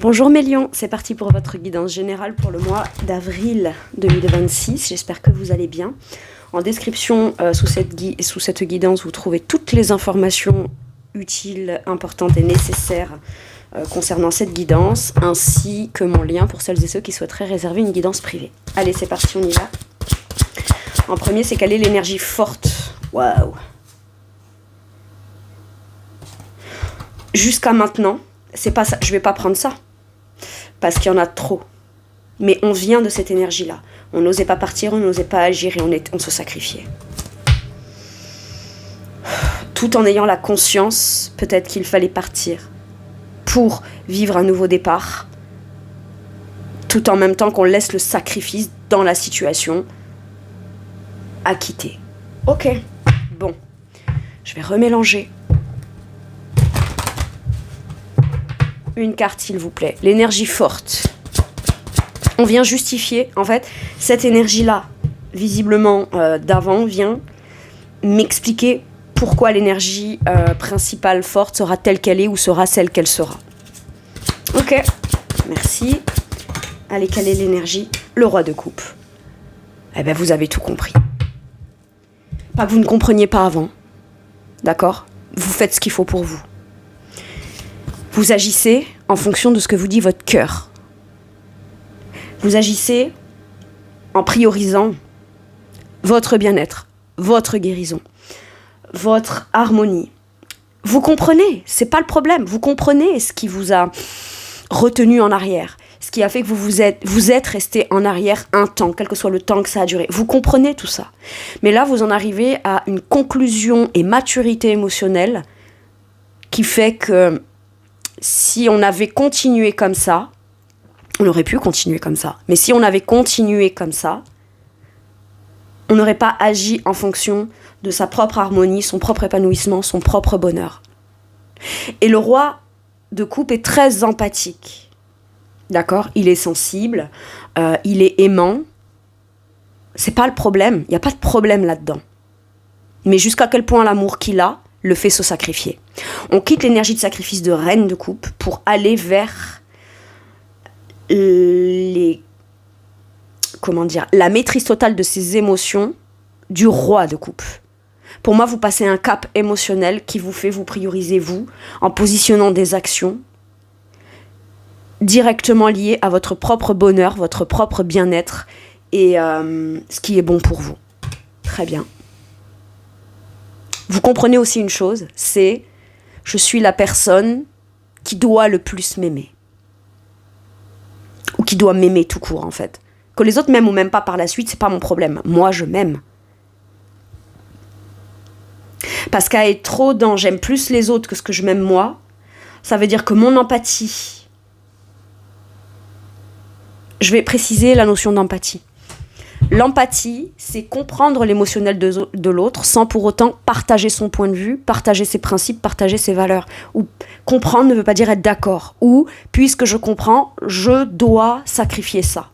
Bonjour mes lions, c'est parti pour votre guidance générale pour le mois d'avril 2026. J'espère que vous allez bien. En description sous cette guidance, vous trouvez toutes les informations utiles, importantes et nécessaires concernant cette guidance, ainsi que mon lien pour celles et ceux qui souhaiteraient réserver une guidance privée. Allez, c'est parti, on y va. En premier, c'est quelle est l'énergie forte. Waouh. Jusqu'à maintenant, c'est pas ça. Je vais pas prendre ça parce qu'il y en a trop. Mais on vient de cette énergie-là. On n'osait pas partir, on n'osait pas agir et on se sacrifiait. Tout en ayant la conscience, peut-être qu'il fallait partir pour vivre un nouveau départ, tout en même temps qu'on laisse le sacrifice dans la situation à quitter. Ok, bon, je vais remélanger. Une carte, s'il vous plaît. L'énergie forte. On vient justifier, en fait, cette énergie-là, visiblement d'avant, vient m'expliquer pourquoi l'énergie principale forte sera telle qu'elle est ou sera celle qu'elle sera. Ok, merci. Allez, quelle est l'énergie ? Le roi de coupe. Eh bien, vous avez tout compris. Pas que vous ne compreniez pas avant. D'accord ? Vous faites ce qu'il faut pour vous. Vous agissez en fonction de ce que vous dit votre cœur. Vous agissez en priorisant votre bien-être, votre guérison, votre harmonie. Vous comprenez, c'est pas le problème. Vous comprenez ce qui vous a retenu en arrière, ce qui a fait que vous êtes resté en arrière un temps, quel que soit le temps que ça a duré. Vous comprenez tout ça. Mais là, vous en arrivez à une conclusion et maturité émotionnelle qui fait que si on avait continué comme ça, on aurait pu continuer comme ça. Mais si on avait continué comme ça, on n'aurait pas agi en fonction de sa propre harmonie, son propre épanouissement, son propre bonheur. Et le roi de coupe est très empathique. D'accord ? Il est sensible, il est aimant. C'est pas le problème, il n'y a pas de problème là-dedans. Mais jusqu'à quel point l'amour qu'il a le fait se sacrifier. On quitte l'énergie de sacrifice de reine de coupe pour aller vers la maîtrise totale de ses émotions du roi de coupe. Pour moi, vous passez un cap émotionnel qui vous fait vous prioriser vous en positionnant des actions directement liées à votre propre bonheur, votre propre bien-être et ce qui est bon pour vous. Très bien. Vous comprenez aussi une chose, c'est je suis la personne qui doit le plus m'aimer. Ou qui doit m'aimer tout court, en fait. Que les autres m'aiment ou m'aiment pas par la suite, c'est pas mon problème. Moi, je m'aime. Parce qu'à être trop dans j'aime plus les autres que ce que je m'aime moi, ça veut dire que mon empathie... Je vais préciser la notion d'empathie. L'empathie, c'est comprendre l'émotionnel de l'autre sans pour autant partager son point de vue, partager ses principes, partager ses valeurs. Ou comprendre ne veut pas dire être d'accord. Ou, puisque je comprends, je dois sacrifier ça.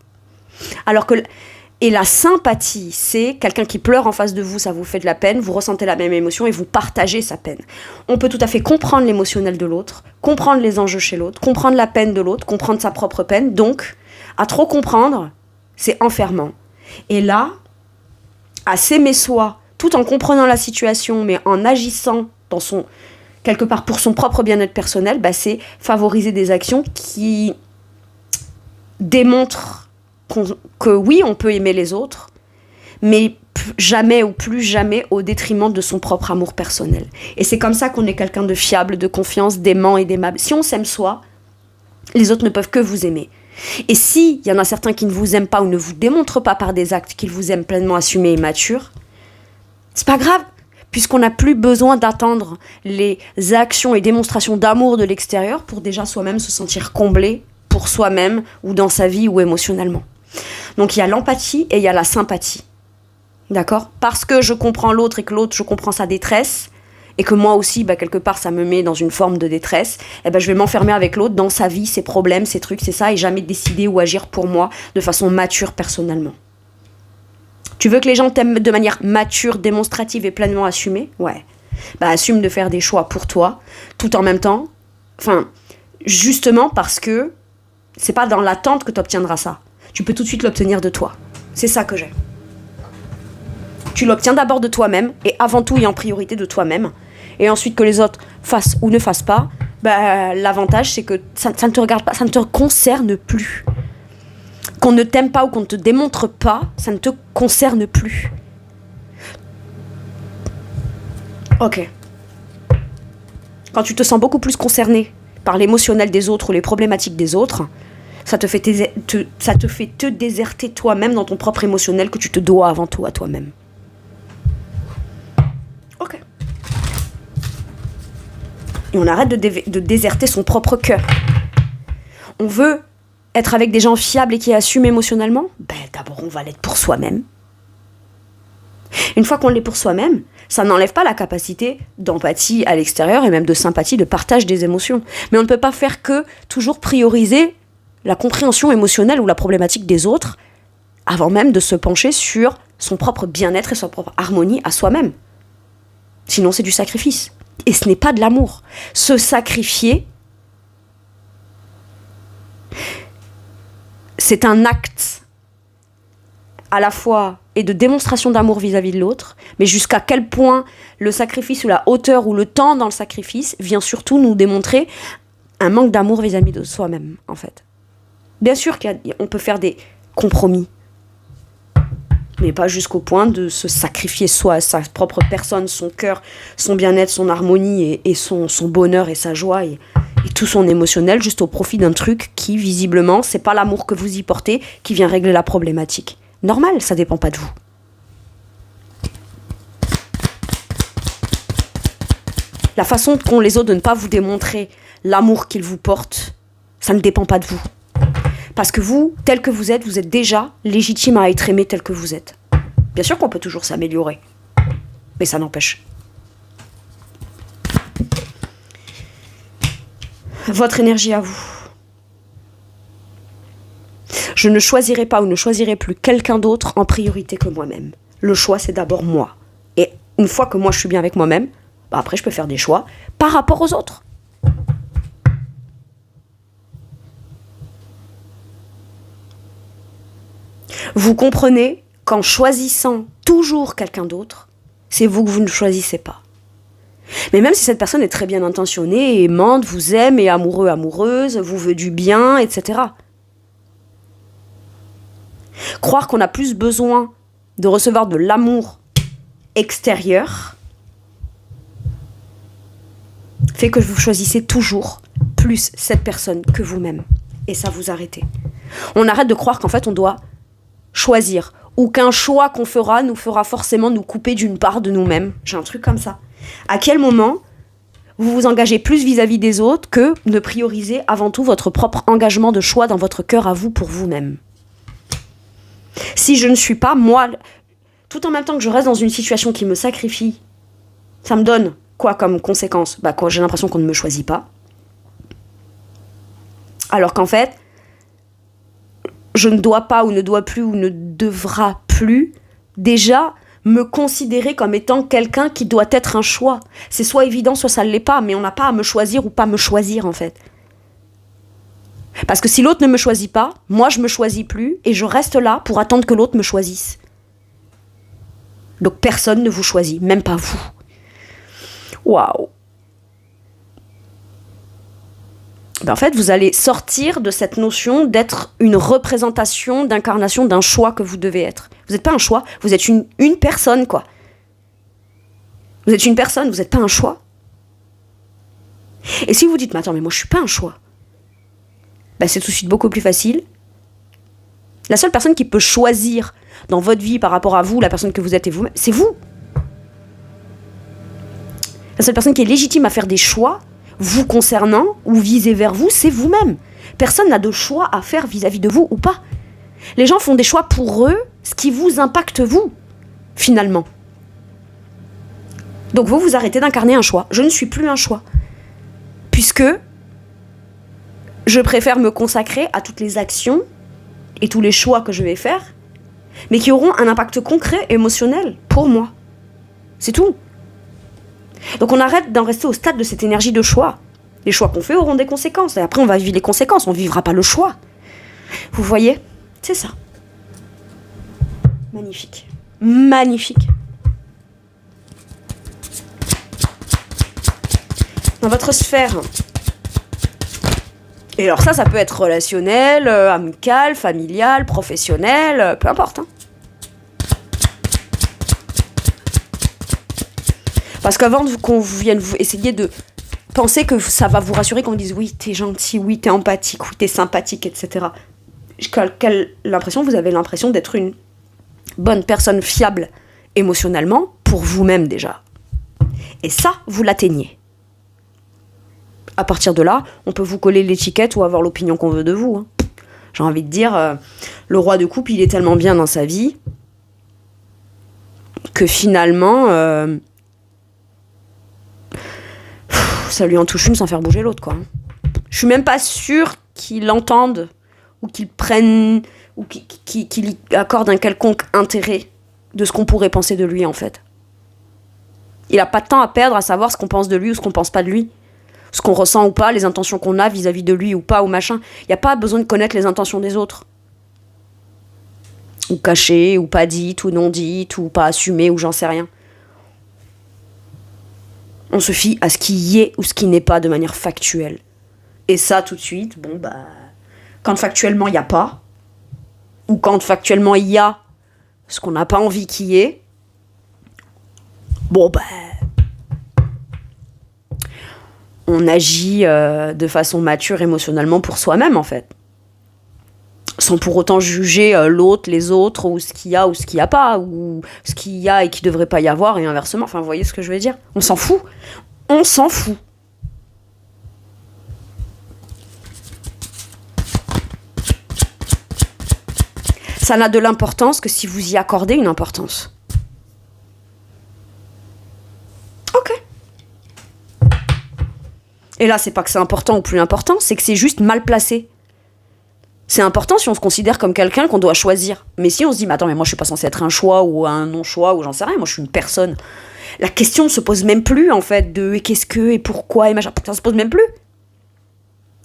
Et la sympathie, c'est quelqu'un qui pleure en face de vous, ça vous fait de la peine, vous ressentez la même émotion et vous partagez sa peine. On peut tout à fait comprendre l'émotionnel de l'autre, comprendre les enjeux chez l'autre, comprendre la peine de l'autre, comprendre sa propre peine. Donc, à trop comprendre, c'est enfermant. Et là, à s'aimer soi, tout en comprenant la situation, mais en agissant quelque part pour son propre bien-être personnel, c'est favoriser des actions qui démontrent que oui, on peut aimer les autres, mais jamais ou plus jamais au détriment de son propre amour personnel. Et c'est comme ça qu'on est quelqu'un de fiable, de confiance, d'aimant et d'aimable. Si on s'aime soi, les autres ne peuvent que vous aimer. Et s'il y en a certains qui ne vous aiment pas ou ne vous démontrent pas par des actes qu'ils vous aiment pleinement assumés et matures, c'est pas grave, puisqu'on n'a plus besoin d'attendre les actions et démonstrations d'amour de l'extérieur pour déjà soi-même se sentir comblé pour soi-même ou dans sa vie ou émotionnellement. Donc il y a l'empathie et il y a la sympathie. D'accord ? Parce que je comprends l'autre et que l'autre, je comprends sa détresse, et que moi aussi, quelque part, ça me met dans une forme de détresse, je vais m'enfermer avec l'autre dans sa vie, ses problèmes, ses trucs, c'est ça, et jamais décider ou agir pour moi de façon mature personnellement. Tu veux que les gens t'aiment de manière mature, démonstrative et pleinement assumée ? Ouais. Assume de faire des choix pour toi, tout en même temps, justement parce que C'est pas dans l'attente que tu obtiendras ça. Tu peux tout de suite l'obtenir de toi. C'est ça que j'ai. Tu l'obtiens d'abord de toi-même, et avant tout et en priorité de toi-même. Et ensuite que les autres fassent ou ne fassent pas, l'avantage c'est que ça ne te regarde pas, ça ne te concerne plus. Qu'on ne t'aime pas ou qu'on ne te démontre pas, ça ne te concerne plus. Ok. Quand tu te sens beaucoup plus concerné par l'émotionnel des autres ou les problématiques des autres, ça te fait te déserter toi-même dans ton propre émotionnel que tu te dois avant tout à toi-même. Ok. Et on arrête de déserter son propre cœur. On veut être avec des gens fiables et qui assument émotionnellement. D'abord, on va l'être pour soi-même. Une fois qu'on l'est pour soi-même, ça n'enlève pas la capacité d'empathie à l'extérieur et même de sympathie, de partage des émotions. Mais on ne peut pas faire que toujours prioriser la compréhension émotionnelle ou la problématique des autres avant même de se pencher sur son propre bien-être et sa propre harmonie à soi-même. Sinon, c'est du sacrifice. Et ce n'est pas de l'amour. Se sacrifier, c'est un acte à la fois et de démonstration d'amour vis-à-vis de l'autre, mais jusqu'à quel point le sacrifice ou la hauteur ou le temps dans le sacrifice vient surtout nous démontrer un manque d'amour vis-à-vis de soi-même, en fait. Bien sûr qu'on peut faire des compromis, mais pas jusqu'au point de se sacrifier soi, sa propre personne, son cœur, son bien-être, son harmonie et son bonheur et sa joie et tout son émotionnel juste au profit d'un truc qui, visiblement, c'est pas l'amour que vous y portez qui vient régler la problématique. Normal, ça dépend pas de vous. La façon qu'ont les autres de ne pas vous démontrer l'amour qu'ils vous portent, ça ne dépend pas de vous. Parce que vous, tel que vous êtes déjà légitime à être aimé tel que vous êtes. Bien sûr qu'on peut toujours s'améliorer, mais ça n'empêche. Votre énergie à vous. Je ne choisirai pas ou ne choisirai plus quelqu'un d'autre en priorité que moi-même. Le choix, c'est d'abord moi. Et une fois que moi, je suis bien avec moi-même, après, je peux faire des choix par rapport aux autres. Vous comprenez qu'en choisissant toujours quelqu'un d'autre, c'est vous que vous ne choisissez pas. Mais même si cette personne est très bien intentionnée, aimante, vous aime, est amoureux, amoureuse, vous veut du bien, etc. Croire qu'on a plus besoin de recevoir de l'amour extérieur fait que vous choisissez toujours plus cette personne que vous-même. Et ça, vous arrêtez. On arrête de croire qu'en fait, on doit choisir, ou qu'un choix qu'on fera nous fera forcément nous couper d'une part de nous-mêmes. J'ai un truc comme ça. À quel moment vous vous engagez plus vis-à-vis des autres que de prioriser avant tout votre propre engagement de choix dans votre cœur à vous pour vous-même? Si je ne suis pas, moi, tout en même temps que je reste dans une situation qui me sacrifie, ça me donne quoi comme conséquence? Quoi, j'ai l'impression qu'on ne me choisit pas. Alors qu'en fait, je ne dois pas ou ne dois plus ou ne devra plus déjà me considérer comme étant quelqu'un qui doit être un choix. C'est soit évident, soit ça ne l'est pas, mais on n'a pas à me choisir ou pas me choisir en fait. Parce que si l'autre ne me choisit pas, moi je me choisis plus et je reste là pour attendre que l'autre me choisisse. Donc personne ne vous choisit, même pas vous. Waouh. En fait, vous allez sortir de cette notion d'être une représentation, d'incarnation d'un choix que vous devez être. Vous n'êtes pas un choix, vous êtes une personne, quoi. Vous êtes une personne, vous n'êtes pas un choix. Et si vous dites, mais attends, mais moi je suis pas un choix, c'est tout de suite beaucoup plus facile. La seule personne qui peut choisir dans votre vie par rapport à vous, la personne que vous êtes et vous-même, c'est vous. La seule personne qui est légitime à faire des choix, vous concernant ou visés vers vous, c'est vous-même. Personne n'a de choix à faire vis-à-vis de vous ou pas. Les gens font des choix pour eux, ce qui vous impacte vous, finalement. Donc vous arrêtez d'incarner un choix. Je ne suis plus un choix. Puisque je préfère me consacrer à toutes les actions et tous les choix que je vais faire, mais qui auront un impact concret, émotionnel, pour moi. C'est tout. Donc on arrête d'en rester au stade de cette énergie de choix. Les choix qu'on fait auront des conséquences. Et après, on va vivre les conséquences. On ne vivra pas le choix. Vous voyez? C'est ça. Magnifique. Magnifique. Dans votre sphère. Et alors ça peut être relationnel, amical, familial, professionnel, peu importe. Hein. Parce qu'avant qu'on vienne vous essayer de penser que ça va vous rassurer, qu'on vous dise oui, t'es gentil, oui, t'es empathique, oui, t'es sympathique, etc. Vous avez l'impression d'être une bonne personne fiable émotionnellement pour vous-même déjà. Et ça, vous l'atteignez. À partir de là, on peut vous coller l'étiquette ou avoir l'opinion qu'on veut de vous. Hein. J'ai envie de dire, le roi de coupe, il est tellement bien dans sa vie que finalement, ça lui en touche une sans faire bouger l'autre, quoi. Je suis même pas sûre qu'il l'entende ou qu'il prenne ou qu'il y accorde un quelconque intérêt de ce qu'on pourrait penser de lui, en fait. Il a pas de temps à perdre à savoir ce qu'on pense de lui ou ce qu'on pense pas de lui. Ce qu'on ressent ou pas, les intentions qu'on a vis-à-vis de lui ou pas, ou machin. Il n'y a pas besoin de connaître les intentions des autres. Ou cachées, ou pas dites, ou non dites, ou pas assumées, ou j'en sais rien. On se fie à ce qui y est ou ce qui n'est pas de manière factuelle. Et ça, tout de suite, quand factuellement il n'y a pas, ou quand factuellement il y a ce qu'on n'a pas envie qu'il y ait, on agit de façon mature émotionnellement pour soi-même, en fait. Sans pour autant juger l'autre, les autres, ou ce qu'il y a ou ce qu'il n'y a pas, ou ce qu'il y a et qu'il ne devrait pas y avoir, et inversement. Enfin, vous voyez ce que je veux dire? On s'en fout. On s'en fout. Ça n'a de l'importance que si vous y accordez une importance. Ok. Et là, c'est pas que c'est important ou plus important, c'est que c'est juste mal placé. C'est important si on se considère comme quelqu'un qu'on doit choisir. Mais si on se dit, mais attends, mais moi je suis pas censé être un choix ou un non-choix ou j'en sais rien, moi je suis une personne. La question ne se pose même plus, en fait, de et qu'est-ce que, et pourquoi, et machin. Ça se pose même plus.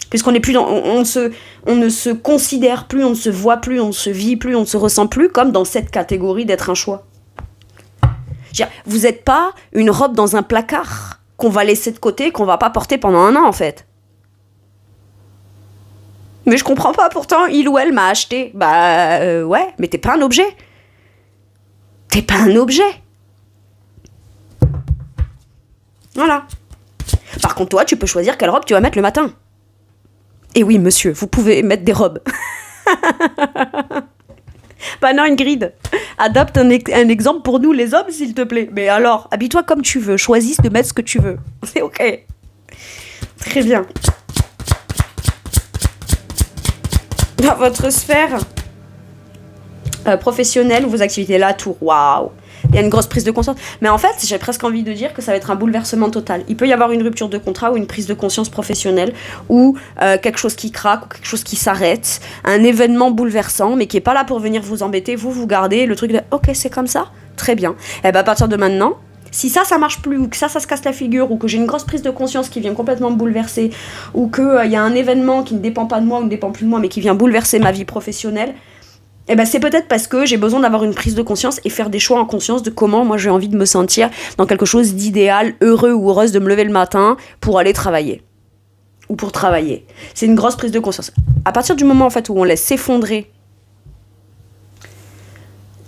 Puisqu'on n'est plus dans. On ne se considère plus, on ne se voit plus, on ne se vit plus, on ne se ressent plus comme dans cette catégorie d'être un choix. Vous n'êtes pas une robe dans un placard qu'on va laisser de côté, qu'on va pas porter pendant un an, en fait. Mais je comprends pas, pourtant, il ou elle m'a acheté. Ouais, mais t'es pas un objet. T'es pas un objet. Voilà. Par contre, toi, tu peux choisir quelle robe tu vas mettre le matin. Et oui, monsieur, vous pouvez mettre des robes. Non, Ingrid, adapte un exemple pour nous, les hommes, s'il te plaît. Mais alors, habille-toi comme tu veux, choisis de mettre ce que tu veux. C'est ok. Très bien. Dans votre sphère professionnelle ou vos activités, là, tout, waouh. Il y a une grosse prise de conscience. Mais en fait, j'ai presque envie de dire que ça va être un bouleversement total. Il peut y avoir une rupture de contrat ou une prise de conscience professionnelle ou quelque chose qui craque ou quelque chose qui s'arrête. Un événement bouleversant, mais qui n'est pas là pour venir vous embêter. Vous gardez le truc de « Ok, c'est comme ça, très bien. » Et à partir de maintenant, si ça marche plus, ou que ça se casse la figure, ou que j'ai une grosse prise de conscience qui vient complètement me bouleverser, ou qu'il y a un événement qui ne dépend pas de moi ou ne dépend plus de moi, mais qui vient bouleverser ma vie professionnelle, c'est peut-être parce que j'ai besoin d'avoir une prise de conscience et faire des choix en conscience de comment moi j'ai envie de me sentir dans quelque chose d'idéal, heureux ou heureuse de me lever le matin pour aller travailler. Ou pour travailler. C'est une grosse prise de conscience. À partir du moment en fait où on laisse s'effondrer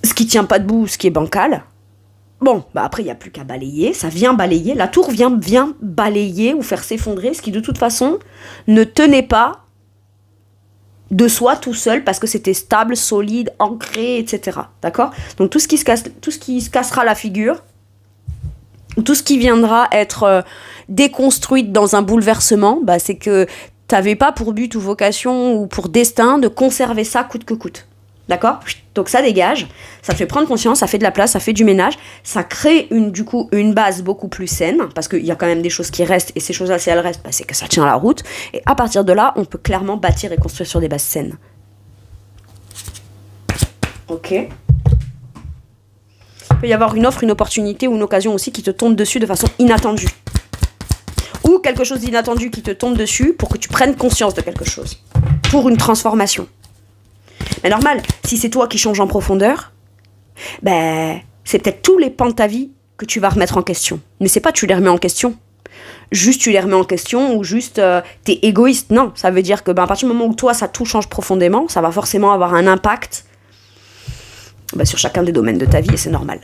ce qui tient pas debout, ce qui est bancal, après il n'y a plus qu'à balayer, ça vient balayer, la tour vient balayer ou faire s'effondrer ce qui de toute façon ne tenait pas de soi tout seul parce que c'était stable, solide, ancré, etc. D'accord ? Donc tout ce qui se cassera la figure, ou tout ce qui viendra être déconstruite dans un bouleversement, c'est que t'avais pas pour but ou vocation ou pour destin de conserver ça coûte que coûte. D'accord ? Donc ça dégage, ça fait prendre conscience, ça fait de la place, ça fait du ménage, ça crée une base beaucoup plus saine, parce qu'il y a quand même des choses qui restent, et ces choses-là, si elles restent, c'est que ça tient la route, et à partir de là, on peut clairement bâtir et construire sur des bases saines. Ok. Il peut y avoir une offre, une opportunité ou une occasion aussi qui te tombe dessus de façon inattendue. Ou quelque chose d'inattendu qui te tombe dessus pour que tu prennes conscience de quelque chose. Pour une transformation. Mais normal, si c'est toi qui changes en profondeur, ben, c'est peut-être tous les pans de ta vie que tu vas remettre en question. Mais c'est pas tu les remets en question. Juste tu les remets en question ou juste t'es égoïste. Non, ça veut dire que à partir du moment où toi ça tout change profondément, ça va forcément avoir un impact sur chacun des domaines de ta vie et c'est normal.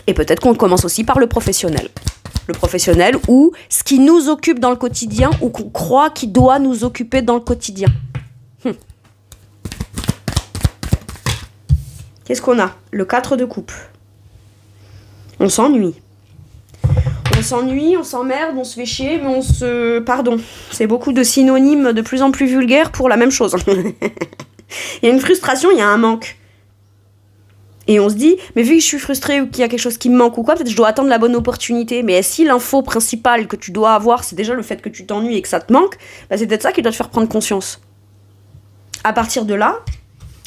Et peut-être qu'on commence aussi par le professionnel. Le professionnel ou ce qui nous occupe dans le quotidien ou qu'on croit qu'il doit nous occuper dans le quotidien. Qu'est-ce qu'on a ? Le 4 de coupe. On s'ennuie. On s'ennuie, on s'emmerde, on se fait chier, mais on se... Pardon, c'est beaucoup de synonymes de plus en plus vulgaires pour la même chose. Il y a une frustration, il y a un manque. Et on se dit, mais vu que je suis frustrée ou qu'il y a quelque chose qui me manque ou quoi, peut-être que je dois attendre la bonne opportunité. Mais si l'info principale que tu dois avoir, c'est déjà le fait que tu t'ennuies et que ça te manque, c'est peut-être ça qui doit te faire prendre conscience. À partir de là,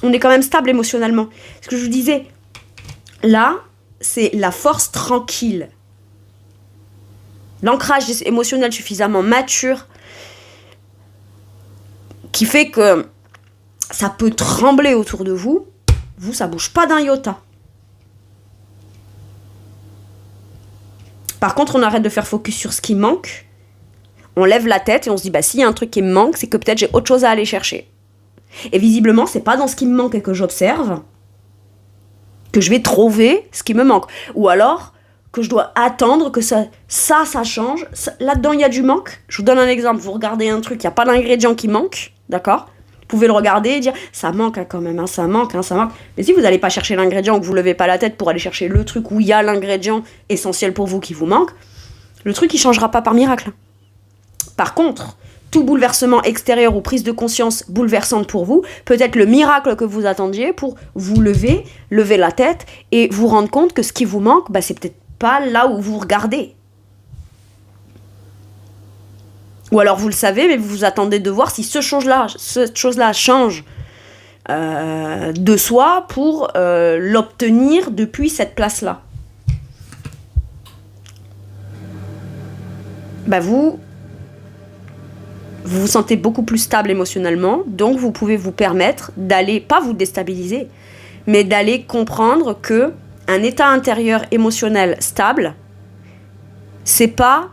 on est quand même stable émotionnellement. Ce que je vous disais, là, c'est la force tranquille. L'ancrage émotionnel suffisamment mature qui fait que ça peut trembler autour de vous. Vous, ça bouge pas d'un iota. Par contre, on arrête de faire focus sur ce qui manque. On lève la tête et on se dit, s'il y a un truc qui me manque, c'est que peut-être j'ai autre chose à aller chercher. Et visiblement, c'est pas dans ce qui me manque et que j'observe que je vais trouver ce qui me manque. Ou alors que je dois attendre que ça change. Là-dedans, il y a du manque. Je vous donne un exemple. Vous regardez un truc, il n'y a pas d'ingrédient qui manque, d'accord ? Vous pouvez le regarder et dire « ça manque quand même, ça manque. » Mais si vous n'allez pas chercher l'ingrédient ou que vous ne levez pas la tête pour aller chercher le truc où il y a l'ingrédient essentiel pour vous qui vous manque, le truc, il ne changera pas par miracle. Par contre, tout bouleversement extérieur ou prise de conscience bouleversante pour vous peut être le miracle que vous attendiez pour vous lever la tête et vous rendre compte que ce qui vous manque, c'est peut-être pas là où vous regardez. Ou alors vous le savez, mais vous vous attendez de voir si cette chose-là change de soi pour l'obtenir depuis cette place-là. Vous vous sentez beaucoup plus stable émotionnellement, donc vous pouvez vous permettre d'aller, pas vous déstabiliser, mais d'aller comprendre que un état intérieur émotionnel stable, c'est pas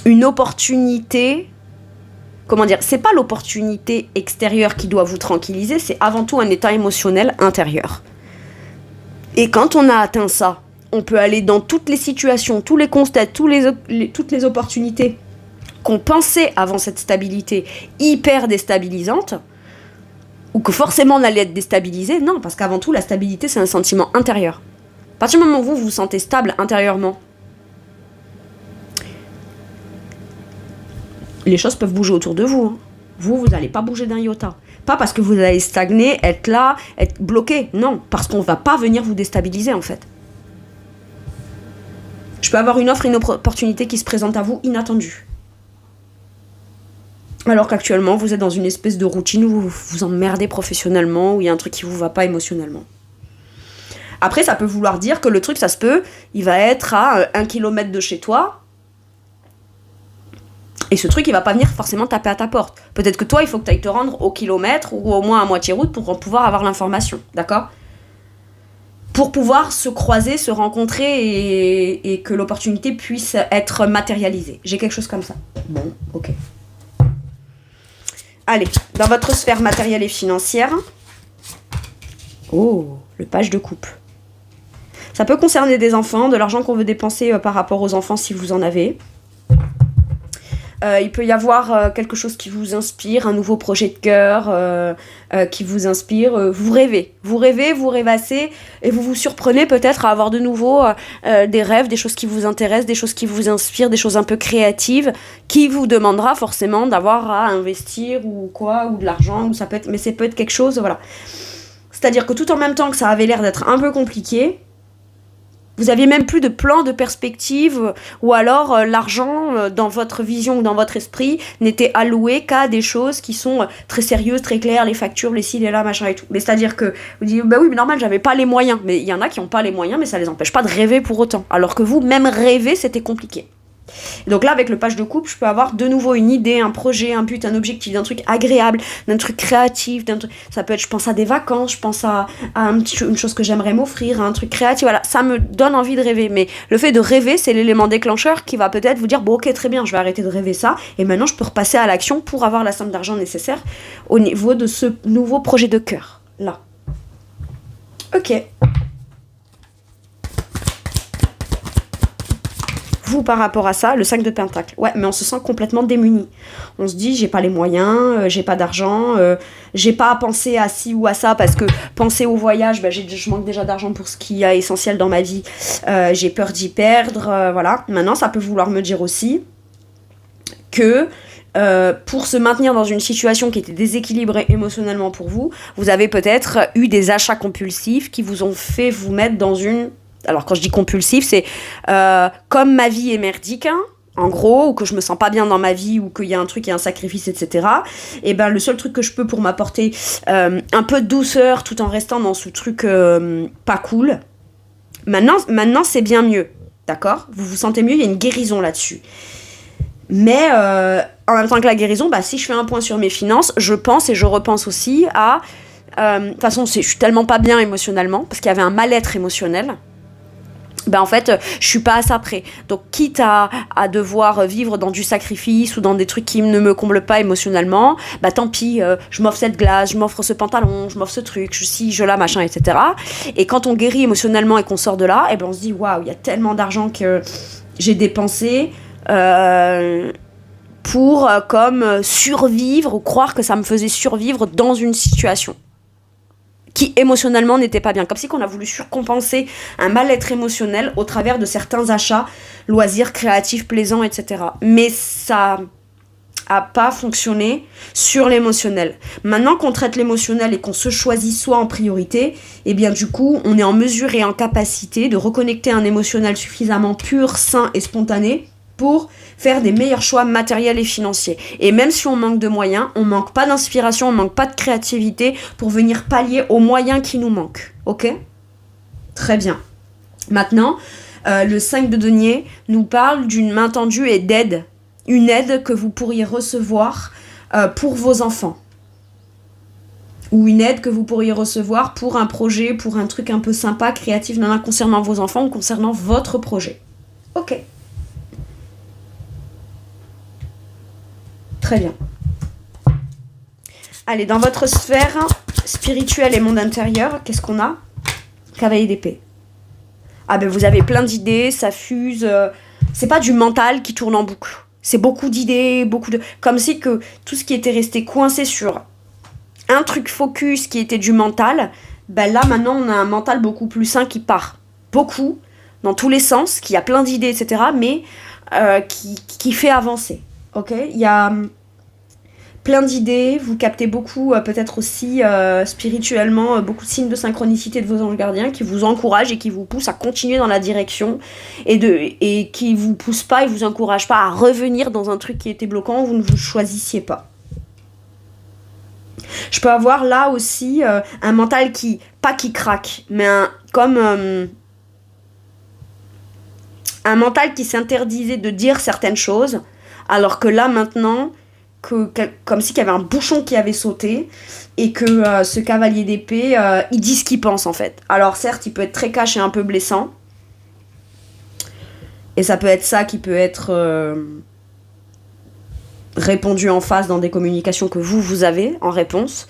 une opportunité, c'est pas l'opportunité extérieure qui doit vous tranquilliser, c'est avant tout un état émotionnel intérieur. Et quand on a atteint ça, on peut aller dans toutes les situations, tous les constats, toutes les opportunités qu'on pensait avant cette stabilité hyper déstabilisante, ou que forcément on allait être déstabilisé, non, parce qu'avant tout, la stabilité, c'est un sentiment intérieur. À partir du moment où vous vous sentez stable intérieurement, les choses peuvent bouger autour de vous. Vous n'allez pas bouger d'un iota. Pas parce que vous allez stagner, être là, être bloqué. Non, parce qu'on ne va pas venir vous déstabiliser, en fait. Je peux avoir une offre, une opportunité qui se présente à vous inattendue. Alors qu'actuellement, vous êtes dans une espèce de routine où vous vous emmerdez professionnellement, où il y a un truc qui ne vous va pas émotionnellement. Après, ça peut vouloir dire que le truc, ça se peut, il va être à 1 kilomètre de chez toi, et ce truc, il va pas venir forcément taper à ta porte. Peut-être que toi, il faut que tu ailles te rendre au kilomètre ou au moins à moitié route pour pouvoir avoir l'information, d'accord ? Pour pouvoir se croiser, se rencontrer et que l'opportunité puisse être matérialisée. J'ai quelque chose comme ça. Bon, ok. Allez, dans votre sphère matérielle et financière. Oh, le page de coupe. Ça peut concerner des enfants, de l'argent qu'on veut dépenser par rapport aux enfants si vous en avez. Il peut y avoir quelque chose qui vous inspire, un nouveau projet de cœur qui vous inspire. Vous rêvez, vous rêvassez et vous vous surprenez peut-être à avoir de nouveau des rêves, des choses qui vous intéressent, des choses qui vous inspirent, des choses un peu créatives qui vous demandera forcément d'avoir à investir ou quoi, ou de l'argent, ou ça peut être, mais ça peut être quelque chose, voilà. C'est-à-dire que tout en même temps que ça avait l'air d'être un peu compliqué, vous aviez même plus de plan, de perspective, ou alors l'argent dans votre vision ou dans votre esprit n'était alloué qu'à des choses qui sont très sérieuses, très claires, les factures, les ci, les là, machin et tout. Mais c'est-à-dire que vous dites, oui, mais normal, j'avais pas les moyens. Mais il y en a qui n'ont pas les moyens, mais ça les empêche pas de rêver pour autant. Alors que vous, même rêver, c'était compliqué. Donc là, avec le page de coupe, je peux avoir de nouveau une idée, un projet, un but, un objectif, d'un truc agréable, d'un truc créatif, d'un truc... Ça peut être, je pense à des vacances, je pense à une chose que j'aimerais m'offrir, un truc créatif, voilà. Ça me donne envie de rêver. Mais le fait de rêver, c'est l'élément déclencheur qui va peut-être vous dire, bon ok, très bien, je vais arrêter de rêver ça, et maintenant je peux repasser à l'action pour avoir la somme d'argent nécessaire au niveau de ce nouveau projet de cœur, là. Ok. Vous, par rapport à ça, le 5 de Pentacle. Ouais, mais on se sent complètement démuni. On se dit, j'ai pas les moyens, j'ai pas d'argent, j'ai pas à penser à ci ou à ça, parce que penser au voyage, bah, je manque déjà d'argent pour ce qui est essentiel dans ma vie. J'ai peur d'y perdre, voilà. Maintenant, ça peut vouloir me dire aussi que pour se maintenir dans une situation qui était déséquilibrée émotionnellement pour vous, vous avez peut-être eu des achats compulsifs qui vous ont fait vous mettre dans une... Alors quand je dis compulsif, c'est comme ma vie est merdique, hein, en gros, ou que je me sens pas bien dans ma vie, ou qu'il y a un truc, il y a un sacrifice, etc. Et ben le seul truc que je peux pour m'apporter un peu de douceur tout en restant dans ce truc pas cool, maintenant c'est bien mieux, d'accord ? Vous vous sentez mieux, il y a une guérison là-dessus. Mais en même temps que la guérison, bah, si je fais un point sur mes finances, je pense et je repense aussi à... de toute façon, je suis tellement pas bien émotionnellement, parce qu'il y avait un mal-être émotionnel. Ben en fait, je suis pas à ça près. Donc, quitte à devoir vivre dans du sacrifice ou dans des trucs qui ne me comblent pas émotionnellement, bah tant pis, je m'offre cette glace, je m'offre ce pantalon, je m'offre ce truc, je là, machin, etc. Et quand on guérit émotionnellement et qu'on sort de là, et ben on se dit, waouh, il y a tellement d'argent que j'ai dépensé pour comme survivre ou croire que ça me faisait survivre dans une situation qui émotionnellement n'était pas bien. Comme si qu'on a voulu surcompenser un mal-être émotionnel au travers de certains achats, loisirs, créatifs, plaisants, etc. Mais ça a pas fonctionné sur l'émotionnel. Maintenant qu'on traite l'émotionnel et qu'on se choisit soi en priorité, et bien du coup, on est en mesure et en capacité de reconnecter un émotionnel suffisamment pur, sain et spontané pour faire des meilleurs choix matériels et financiers. Et même si on manque de moyens, on manque pas d'inspiration, on manque pas de créativité pour venir pallier aux moyens qui nous manquent. Ok ? Très bien. Maintenant, le 5 de denier nous parle d'une main tendue et d'aide. Une aide que vous pourriez recevoir pour vos enfants. Ou une aide que vous pourriez recevoir pour un projet, pour un truc un peu sympa, créatif, concernant vos enfants ou concernant votre projet. Ok. Très bien. Allez, dans votre sphère spirituelle et monde intérieur, qu'est-ce qu'on a ? Cavalier d'épée. Ah ben vous avez plein d'idées, ça fuse. C'est pas du mental qui tourne en boucle. C'est beaucoup d'idées, comme si que tout ce qui était resté coincé sur un truc focus qui était du mental, ben là maintenant on a un mental beaucoup plus sain qui part beaucoup dans tous les sens, qui a plein d'idées, etc. Mais qui fait avancer. Ok, il y a plein d'idées, vous captez beaucoup, peut-être aussi spirituellement, beaucoup de signes de synchronicité de vos anges gardiens qui vous encouragent et qui vous poussent à continuer dans la direction et qui vous poussent pas et vous encouragent pas à revenir dans un truc qui était bloquant où vous ne vous choisissiez pas. Je peux avoir là aussi un mental pas qui craque, mais comme un mental qui s'interdisait de dire certaines choses. Alors que là, maintenant, comme si qu'il y avait un bouchon qui avait sauté et que ce cavalier d'épée, il dit ce qu'il pense, en fait. Alors, certes, il peut être très cash et un peu blessant. Et ça peut être ça qui peut être répondu en face dans des communications que vous avez en réponse.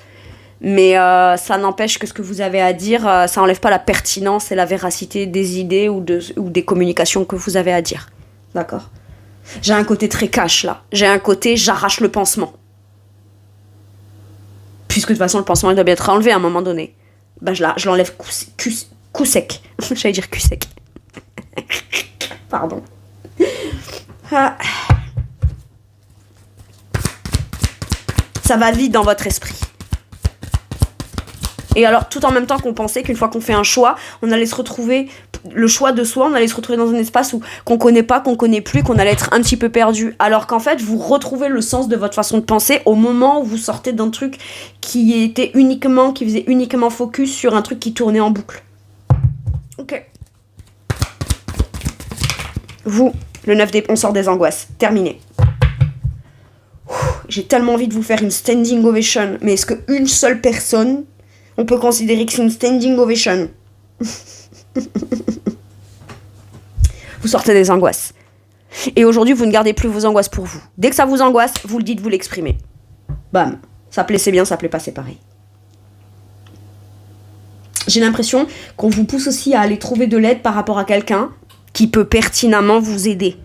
Mais ça n'empêche que ce que vous avez à dire, ça n'enlève pas la pertinence et la véracité des idées ou des communications que vous avez à dire. D'accord ? J'ai un côté très cash là. J'ai un côté j'arrache le pansement. Puisque de toute façon le pansement il doit bien être enlevé à un moment donné. Bah je l'enlève coup sec. J'allais dire cul sec. Pardon. Ah. Ça va vite dans votre esprit. Et alors, tout en même temps qu'on pensait qu'une fois qu'on fait un choix, on allait se retrouver, le choix de soi, on allait se retrouver dans un espace qu'on connaît pas, qu'on connaît plus, qu'on allait être un petit peu perdu. Alors qu'en fait, vous retrouvez le sens de votre façon de penser au moment où vous sortez d'un truc qui faisait uniquement focus sur un truc qui tournait en boucle. Ok. Vous, Le 9 on sort des angoisses. Terminé. J'ai tellement envie de vous faire une standing ovation. Mais est-ce qu'une seule personne, on peut considérer que c'est une standing ovation? Vous sortez des angoisses. Et aujourd'hui, vous ne gardez plus vos angoisses pour vous. Dès que ça vous angoisse, vous le dites, vous l'exprimez. Bam. Ça plaît, c'est bien, ça plaît pas, c'est pareil. J'ai l'impression qu'on vous pousse aussi à aller trouver de l'aide par rapport à quelqu'un qui peut pertinemment vous aider.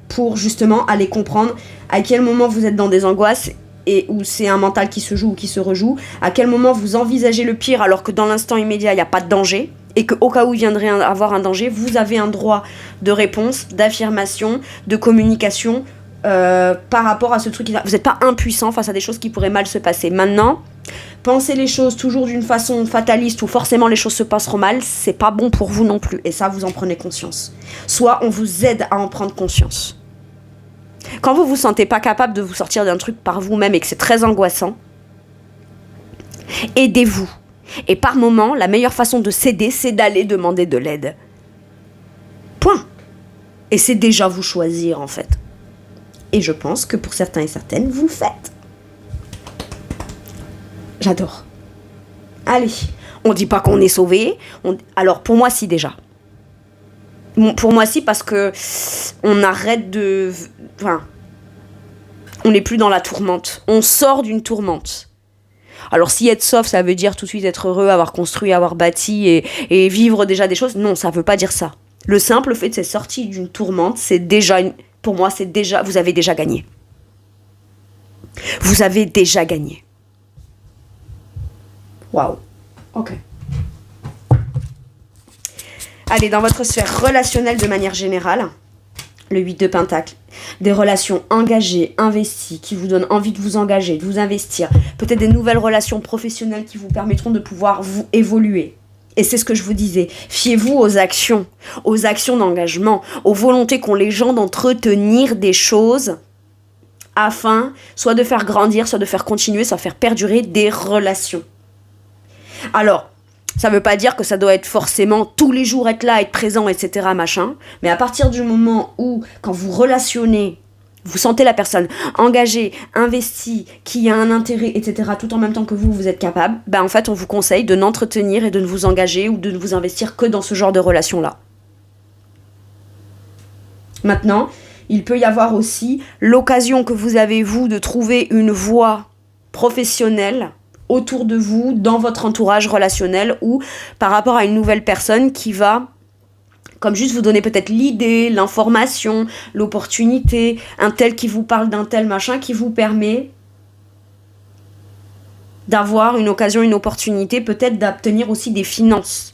Pour justement aller comprendre à quel moment vous êtes dans des angoisses et où c'est un mental qui se joue ou qui se rejoue, à quel moment vous envisagez le pire alors que dans l'instant immédiat, il n'y a pas de danger, et qu'au cas où il viendrait avoir un danger, vous avez un droit de réponse, d'affirmation, de communication par rapport à ce truc. Vous n'êtes pas impuissant face à des choses qui pourraient mal se passer. Maintenant, penser les choses toujours d'une façon fataliste où forcément les choses se passeront mal, c'est pas bon pour vous non plus. Et ça, vous en prenez conscience. Soit on vous aide à en prendre conscience. Quand vous vous sentez pas capable de vous sortir d'un truc par vous-même et que c'est très angoissant, aidez-vous. Et par moment, la meilleure façon de s'aider, c'est d'aller demander de l'aide. Point. Et c'est déjà vous choisir, en fait. Et je pense que pour certains et certaines, vous le faites. J'adore. Allez, on dit pas qu'on est sauvé. Alors, pour moi, si, déjà. Pour moi, si, parce que on arrête de... Enfin, on n'est plus dans la tourmente. On sort d'une tourmente. Alors, si être soft, ça veut dire tout de suite être heureux, avoir construit, avoir bâti et vivre déjà des choses, non, ça veut pas dire ça. Le simple fait de cette sortie d'une tourmente, c'est déjà... Pour moi, c'est déjà... Vous avez déjà gagné. Vous avez déjà gagné. Waouh. Ok. Allez, dans votre sphère relationnelle de manière générale, le 8 de Pentacle, des relations engagées, investies, qui vous donnent envie de vous engager, de vous investir, peut-être des nouvelles relations professionnelles qui vous permettront de pouvoir vous évoluer. Et c'est ce que je vous disais, fiez-vous aux actions d'engagement, aux volontés qu'ont les gens d'entretenir des choses afin soit de faire grandir, soit de faire continuer, soit de faire perdurer des relations. Alors, ça veut pas dire que ça doit être forcément tous les jours être là, être présent, etc. machin. Mais à partir du moment où, quand vous relationnez, vous sentez la personne engagée, investie, qui a un intérêt, etc. tout en même temps que vous êtes capable, ben en fait, on vous conseille de n'entretenir et de ne vous engager ou de ne vous investir que dans ce genre de relation-là. Maintenant, il peut y avoir aussi l'occasion que vous avez, vous, de trouver une voie professionnelle autour de vous, dans votre entourage relationnel ou par rapport à une nouvelle personne qui va, comme juste vous donner peut-être l'idée, l'information, l'opportunité, un tel qui vous parle d'un tel machin qui vous permet d'avoir une occasion, une opportunité, peut-être d'obtenir aussi des finances.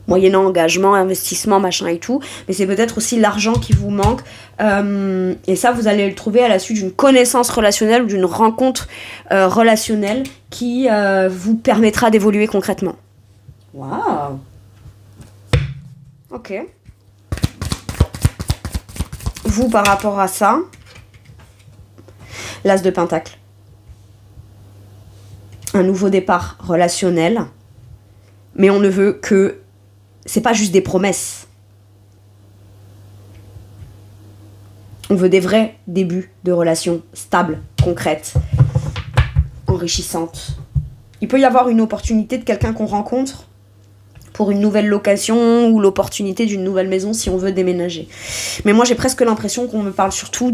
Moyennant engagement, investissement, machin et tout, mais c'est peut-être aussi l'argent qui vous manque, et ça vous allez le trouver à la suite d'une connaissance relationnelle ou d'une rencontre relationnelle qui vous permettra d'évoluer concrètement. Waouh. Ok. Vous, par rapport à ça, l'As de Pentacle. Un nouveau départ relationnel, mais on ne veut que... C'est pas juste des promesses. On veut des vrais débuts de relations stables, concrètes, enrichissantes. Il peut y avoir une opportunité de quelqu'un qu'on rencontre pour une nouvelle location ou l'opportunité d'une nouvelle maison si on veut déménager. Mais moi, j'ai presque l'impression qu'on me parle surtout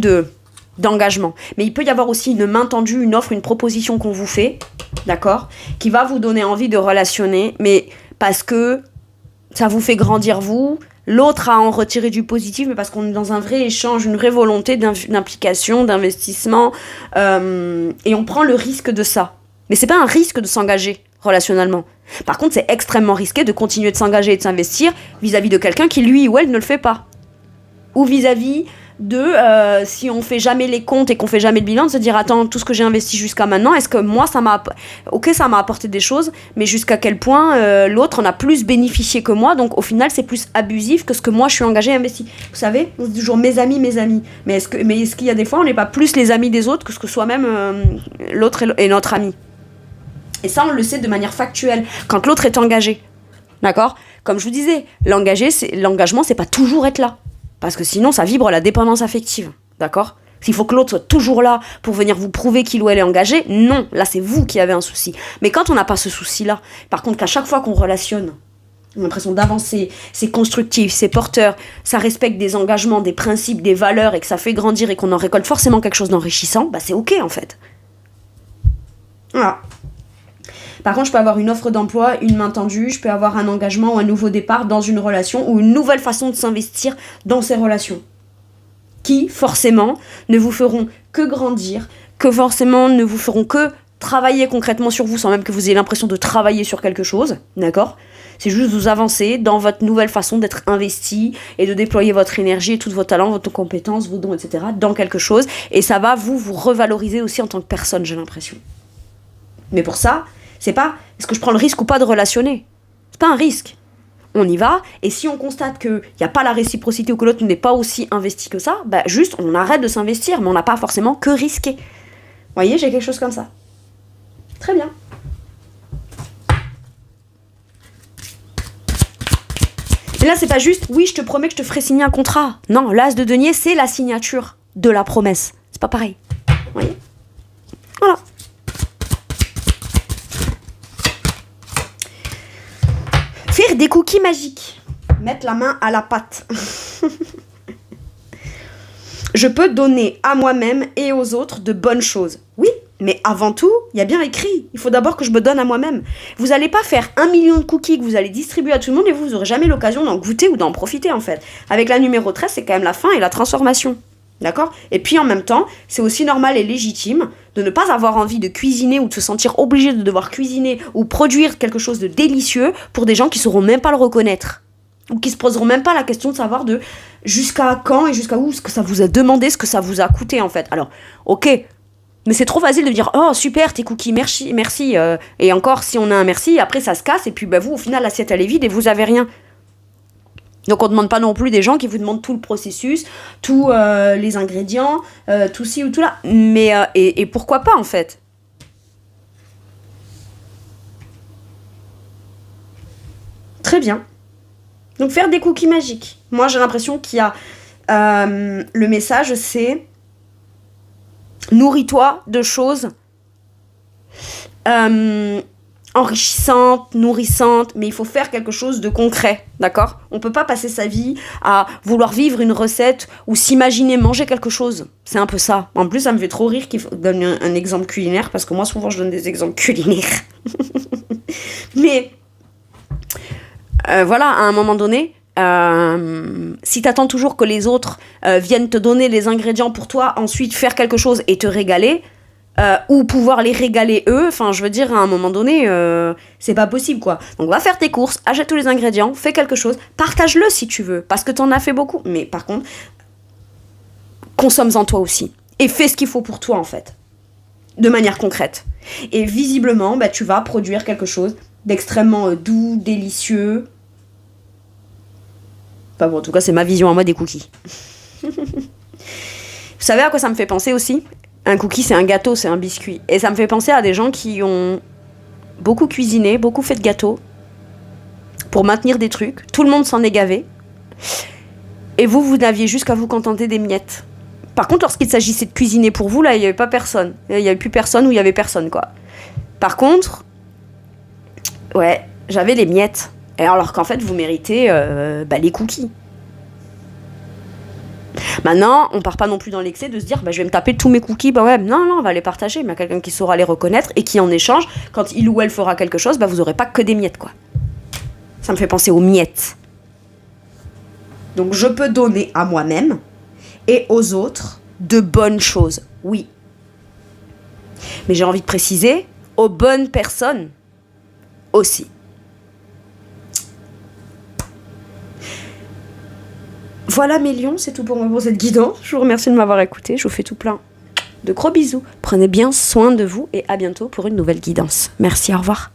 d'engagement. Mais il peut y avoir aussi une main tendue, une offre, une proposition qu'on vous fait, d'accord, qui va vous donner envie de relationner, mais parce que ça vous fait grandir vous, l'autre a en retiré du positif, mais parce qu'on est dans un vrai échange, une vraie volonté d'implication, d'investissement, et on prend le risque de ça. Mais c'est pas un risque de s'engager relationnellement. Par contre, c'est extrêmement risqué de continuer de s'engager et de s'investir vis-à-vis de quelqu'un qui, lui ou elle, ne le fait pas. Ou vis-à-vis de, si on fait jamais les comptes et qu'on fait jamais le bilan, de se dire, attends, tout ce que j'ai investi jusqu'à maintenant, est-ce que moi, ça m'a apporté des choses, mais jusqu'à quel point l'autre en a plus bénéficié que moi, donc au final, c'est plus abusif que ce que moi, je suis engagée et investi. Vous savez, on dit toujours mes amis. Mais est-ce qu'il y a des fois, on n'est pas plus les amis des autres que ce que soi-même, l'autre est notre ami? Et ça, on le sait de manière factuelle, quand l'autre est engagé. D'accord ? Comme je vous disais, l'engagement, c'est pas toujours être là. Parce que sinon, ça vibre la dépendance affective. D'accord ? S'il faut que l'autre soit toujours là pour venir vous prouver qu'il ou elle est engagé, non, là c'est vous qui avez un souci. Mais quand on n'a pas ce souci-là, par contre qu'à chaque fois qu'on relationne, on a l'impression d'avancer, c'est constructif, c'est porteur, ça respecte des engagements, des principes, des valeurs et que ça fait grandir et qu'on en récolte forcément quelque chose d'enrichissant, bah c'est ok en fait. Voilà. Par contre, je peux avoir une offre d'emploi, une main tendue, je peux avoir un engagement ou un nouveau départ dans une relation ou une nouvelle façon de s'investir dans ces relations. Qui, forcément, ne vous feront que grandir, que forcément ne vous feront que travailler concrètement sur vous sans même que vous ayez l'impression de travailler sur quelque chose, d'accord ? C'est juste vous avancer dans votre nouvelle façon d'être investi et de déployer votre énergie et tous vos talents, vos compétences, vos dons, etc. dans quelque chose. Et ça va vous revaloriser aussi en tant que personne, j'ai l'impression. Mais pour ça, c'est pas est-ce que je prends le risque ou pas de relationner ? C'est pas un risque. On y va, et si on constate qu'il n'y a pas la réciprocité ou que l'autre n'est pas aussi investi que ça, bah juste on arrête de s'investir, mais on n'a pas forcément que risqué. Vous voyez, j'ai quelque chose comme ça. Très bien. Et là, c'est pas juste, oui, je te promets que je te ferai signer un contrat. Non, l'as de denier, c'est la signature de la promesse. C'est pas pareil. Vous voyez ? Voilà. Faire des cookies magiques. Mettre la main à la pâte. Je peux donner à moi-même et aux autres de bonnes choses. Oui, mais avant tout, il y a bien écrit. Il faut d'abord que je me donne à moi-même. Vous n'allez pas faire 1 million de cookies que vous allez distribuer à tout le monde et vous n'aurez jamais l'occasion d'en goûter ou d'en profiter en fait. Avec la numéro 13, c'est quand même la fin et la transformation. D'accord ? Et puis en même temps, c'est aussi normal et légitime de ne pas avoir envie de cuisiner ou de se sentir obligé de devoir cuisiner ou produire quelque chose de délicieux pour des gens qui ne sauront même pas le reconnaître. Ou qui se poseront même pas la question de savoir de jusqu'à quand et jusqu'à où ce que ça vous a demandé, ce que ça vous a coûté en fait. Alors, ok, mais c'est trop facile de dire « Oh super, tes cookies, merci. » Et encore, si on a un merci, après ça se casse et puis bah, vous, au final, l'assiette elle est vide et vous avez rien. Donc on ne demande pas non plus des gens qui vous demandent tout le processus, tous les ingrédients, tout ci ou tout là. Mais et pourquoi pas en fait ? Très bien. Donc faire des cookies magiques. Moi j'ai l'impression qu'il y a... le message c'est... Nourris-toi de choses... enrichissante, nourrissante, mais il faut faire quelque chose de concret, d'accord ? On peut pas passer sa vie à vouloir vivre une recette ou s'imaginer manger quelque chose. C'est un peu ça. En plus, ça me fait trop rire qu'il donne un exemple culinaire, parce que moi, souvent, je donne des exemples culinaires. Mais, voilà, à un moment donné, si t'attends toujours que les autres viennent te donner les ingrédients pour toi, ensuite faire quelque chose et te régaler, ou pouvoir les régaler eux, enfin je veux dire à un moment donné c'est pas possible quoi. Donc va faire tes courses, achète tous les ingrédients, fais quelque chose, partage-le si tu veux, parce que t'en as fait beaucoup, mais par contre consomme-en toi aussi et fais ce qu'il faut pour toi en fait, de manière concrète. Et visiblement bah, tu vas produire quelque chose d'extrêmement doux, délicieux. Enfin bon, en tout cas c'est ma vision à moi des cookies. Vous savez à quoi ça me fait penser aussi ? Un cookie, c'est un gâteau, c'est un biscuit. Et ça me fait penser à des gens qui ont beaucoup cuisiné, beaucoup fait de gâteaux pour maintenir des trucs. Tout le monde s'en est gavé. Et vous n'aviez juste qu'à vous contenter des miettes. Par contre, lorsqu'il s'agissait de cuisiner pour vous, là, il n'y avait pas personne. Il n'y avait plus personne ou il n'y avait personne, quoi. Par contre, ouais, j'avais les miettes. Alors qu'en fait, vous méritez les cookies. Maintenant, on part pas non plus dans l'excès de se dire je vais me taper tous mes cookies, non, on va les partager, mais il y a quelqu'un qui saura les reconnaître et qui en échange, quand il ou elle fera quelque chose, vous aurez pas que des miettes quoi. Ça me fait penser aux miettes. Donc je peux donner à moi-même et aux autres de bonnes choses, oui. Mais j'ai envie de préciser, aux bonnes personnes aussi. Voilà mes lions, c'est tout pour moi pour cette guidance. Je vous remercie de m'avoir écouté, je vous fais tout plein de gros bisous. Prenez bien soin de vous et à bientôt pour une nouvelle guidance. Merci, au revoir.